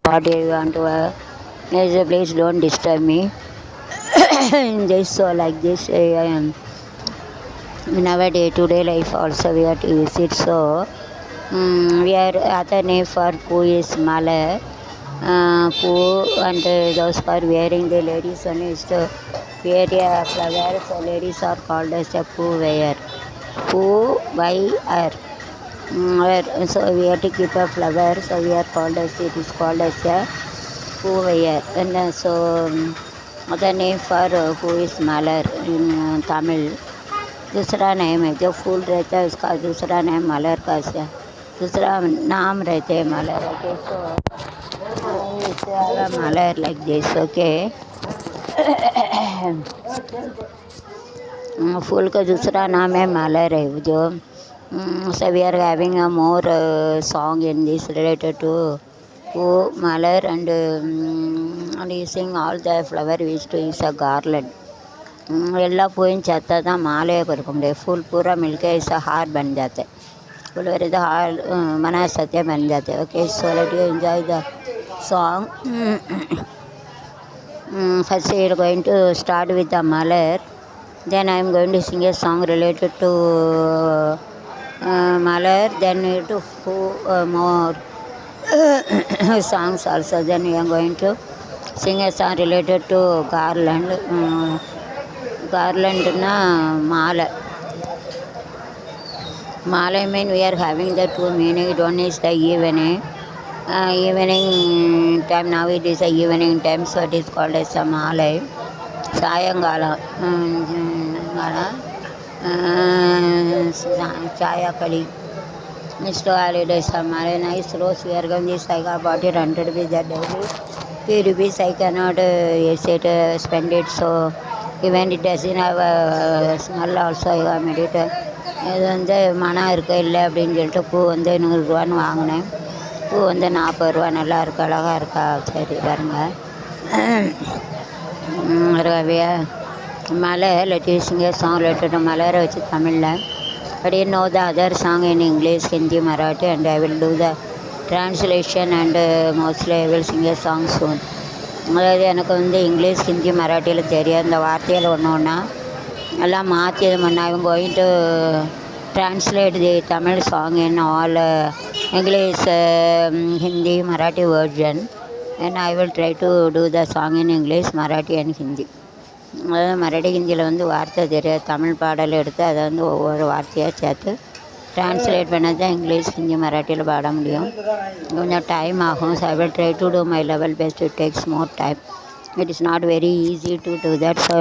what do you want to please don't disturb me in this. So like this in our day-to-day life also we have to use it. So we are other name for Poo is Mala. Poo and those for wearing the ladies one is to wear a flower. So ladies are called as a Poo wearer. Poo by her. So we have to keep a flower. So we are called as it is called as a Poo wearer. And other name for who is Malar in Tamil. दूसरा name है जो फूल रहता है उसका दूसरा name मलर का से दूसरा नाम रहते हैं मलर ओके. सो मलर लाइक दिस ओके. फूल का दूसरा नाम है मलर है जो. So we are having a more song in this related to Malar and using all the flower we used to use a garland. எல்லா பூவும் சேர்த்தா தான் மாலையை கொடுக்க முடியாது. फूल पूरा मिलके ऐसा हार बन जाते हैं. फूल वेर द हार बना सकते बन जाते हैं. Okay so let you enjoy the song. First we are going to start with the Malar. Then I am going to sing a song related to Malar. Then we have to more songs also. Then we are going to sing a song related to garland. Garland na mala. Mala mean we are having the two meaning. One is the evening. Evening time, now it is a evening time, so it is called as a mala. Sayangala Chayakali. Mr. Holidays are nice rose. We are going to say about it 100 rupees a daily. 3 rupees I cannot spend it, so even it doesn't have a smell also I made it. இது வந்து மனம் இருக்க இல்லை அப்படின்னு சொல்லிட்டு பூ வந்து 100 ரூபான்னு வாங்கினேன். பூ வந்து 40 ரூபா. நல்லா இருக்கு, அழகாக இருக்கா. சரி பாருங்க. ரவியா மலை லெட்டிஸிங்க சாங் ரிலேட்டட் மலரை வச்சு தமிழில். But you know the other song in English, Hindi, Marathi and I will do the translation and mostly I will sing a song soon. அதாவது எனக்கு வந்து இங்கிலீஷ், ஹிந்தி, மராட்டியில் தெரியாது. இந்த வார்த்தையில் ஒன்று ஒன்றா எல்லாம் மாற்றி இது பண்ண I am going to translate the Tamil song in all English, Hindi, Marathi version, and I will try to do the song in English, Marathi and Hindi. அதாவது மராட்டி ஹிந்தியில் வந்து வார்த்தை தெரியாது. தமிழ் பாடல் எடுத்து அதை வந்து ஒவ்வொரு வார்த்தையாக சேர்த்து ட்ரான்ஸ்லேட் பண்ண தான் இங்கிலீஷ், ஹிந்தி, மராட்டியில் பாட முடியும். கொஞ்சம் டைம் ஆகும். So I will try to do my level best. It takes more time. It is not very easy to do that. So